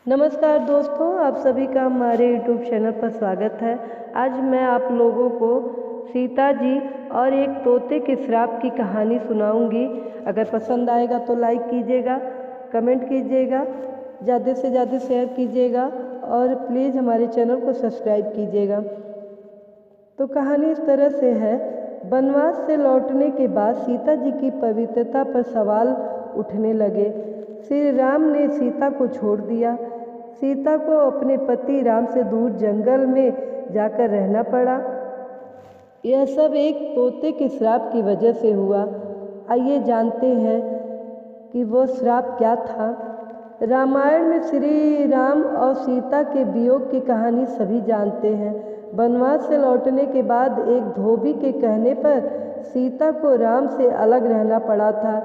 नमस्कार दोस्तों, आप सभी का हमारे YouTube चैनल पर स्वागत है। आज मैं आप लोगों को सीता जी और एक तोते के श्राप की कहानी सुनाऊंगी। अगर पसंद आएगा तो लाइक कीजिएगा, कमेंट कीजिएगा, ज़्यादा से ज़्यादा शेयर कीजिएगा और प्लीज़ हमारे चैनल को सब्सक्राइब कीजिएगा। तो कहानी इस तरह से है। वनवास से लौटने के बाद सीता जी की पवित्रता पर सवाल उठने लगे। श्री राम ने सीता को छोड़ दिया। सीता को अपने पति राम से दूर जंगल में जाकर रहना पड़ा। यह सब एक तोते के श्राप की वजह से हुआ। आइए जानते हैं कि वो श्राप क्या था। रामायण में श्री राम और सीता के वियोग की कहानी सभी जानते हैं। वनवास से लौटने के बाद एक धोबी के कहने पर सीता को राम से अलग रहना पड़ा था।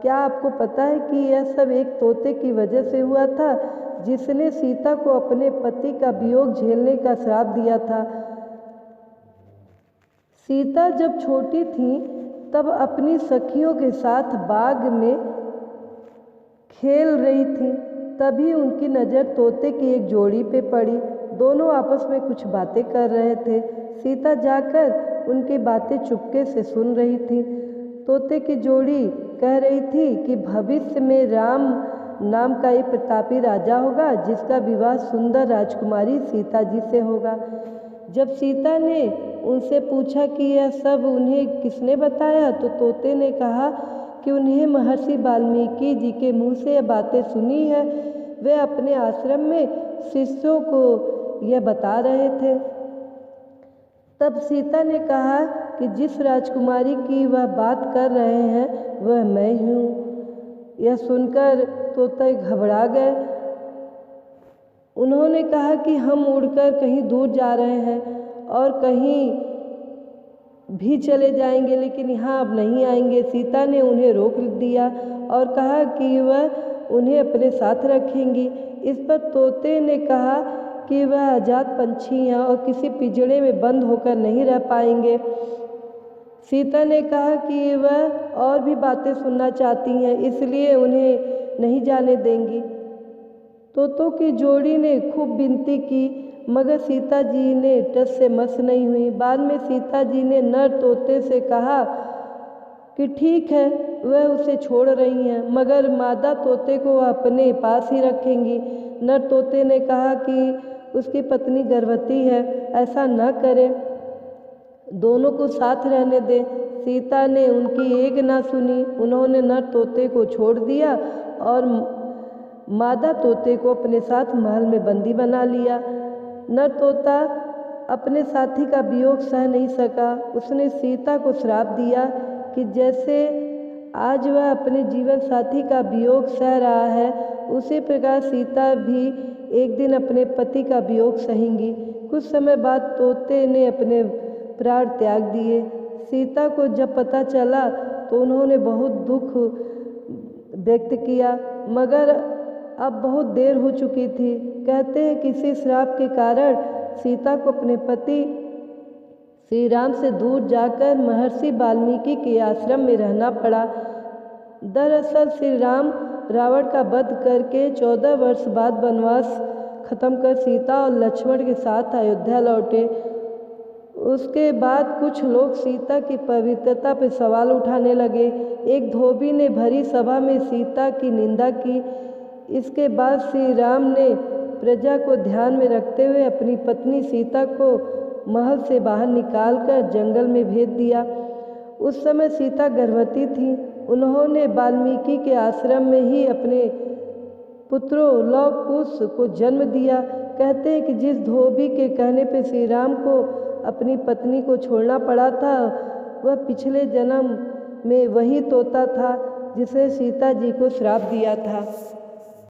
क्या आपको पता है कि यह सब एक तोते की वजह से हुआ था, जिसने सीता को अपने पति का वियोग झेलने का श्राप दिया था। सीता जब छोटी थी तब अपनी सखियों के साथ बाग में खेल रही थी। तभी उनकी नज़र तोते की एक जोड़ी पे पड़ी। दोनों आपस में कुछ बातें कर रहे थे। सीता जाकर उनकी बातें चुपके से सुन रही थी। तोते की जोड़ी कह रही थी कि भविष्य में राम नाम का एक प्रतापी राजा होगा, जिसका विवाह सुंदर राजकुमारी सीता जी से होगा। जब सीता ने उनसे पूछा कि यह सब उन्हें किसने बताया, तो तोते ने कहा कि उन्हें महर्षि वाल्मीकि जी के मुँह से यह बातें सुनी है। वे अपने आश्रम में शिष्यों को यह बता रहे थे। तब सीता ने कहा कि जिस राजकुमारी की वह बात कर रहे हैं वह मैं हूँ। यह सुनकर तोते घबरा गए। उन्होंने कहा कि हम उड़कर कहीं दूर जा रहे हैं और कहीं भी चले जाएंगे, लेकिन यहाँ अब नहीं आएंगे। सीता ने उन्हें रोक दिया और कहा कि वह उन्हें अपने साथ रखेंगी। इस पर तोते ने कहा कि वह आज़ाद पंछी हैं और किसी पिंजड़े में बंद होकर नहीं रह पाएंगे। सीता ने कहा कि वह और भी बातें सुनना चाहती हैं, इसलिए उन्हें नहीं जाने देंगी। तोतों की जोड़ी ने खूब विनती की, मगर सीता जी ने टस से मस नहीं हुई। बाद में सीता जी ने नर तोते से कहा कि ठीक है, वह उसे छोड़ रही हैं, मगर मादा तोते को वह अपने पास ही रखेंगी। नर तोते ने कहा कि उसकी पत्नी गर्भवती है, ऐसा न करें, दोनों को साथ रहने दें। सीता ने उनकी एक ना सुनी। उन्होंने नर तोते को छोड़ दिया और मादा तोते को अपने साथ महल में बंदी बना लिया। नर तोता अपने साथी का वियोग सह नहीं सका। उसने सीता को श्राप दिया कि जैसे आज वह अपने जीवन साथी का वियोग सह रहा है, उसी प्रकार सीता भी एक दिन अपने पति का वियोग सहेंगी। कुछ समय बाद तोते ने अपने प्राण त्याग दिए। सीता को जब पता चला तो उन्होंने बहुत दुख व्यक्त किया, मगर अब बहुत देर हो चुकी थी। कहते हैं कि इसी श्राप के कारण सीता को अपने पति श्री राम से दूर जाकर महर्षि वाल्मीकि के आश्रम में रहना पड़ा। दरअसल श्री राम रावण का वध करके 14 वर्ष बाद वनवास खत्म कर सीता और लक्ष्मण के साथ अयोध्या लौटे। उसके बाद कुछ लोग सीता की पवित्रता पर सवाल उठाने लगे। एक धोबी ने भरी सभा में सीता की निंदा की। इसके बाद श्री राम ने प्रजा को ध्यान में रखते हुए अपनी पत्नी सीता को महल से बाहर निकालकर जंगल में भेज दिया। उस समय सीता गर्भवती थी। उन्होंने वाल्मीकि के आश्रम में ही अपने पुत्रों लव कुश को जन्म दिया। कहते हैं कि जिस धोबी के कहने पर श्री राम को अपनी पत्नी को छोड़ना पड़ा था, वह पिछले जन्म में वही तोता था जिसने सीता जी को श्राप दिया था।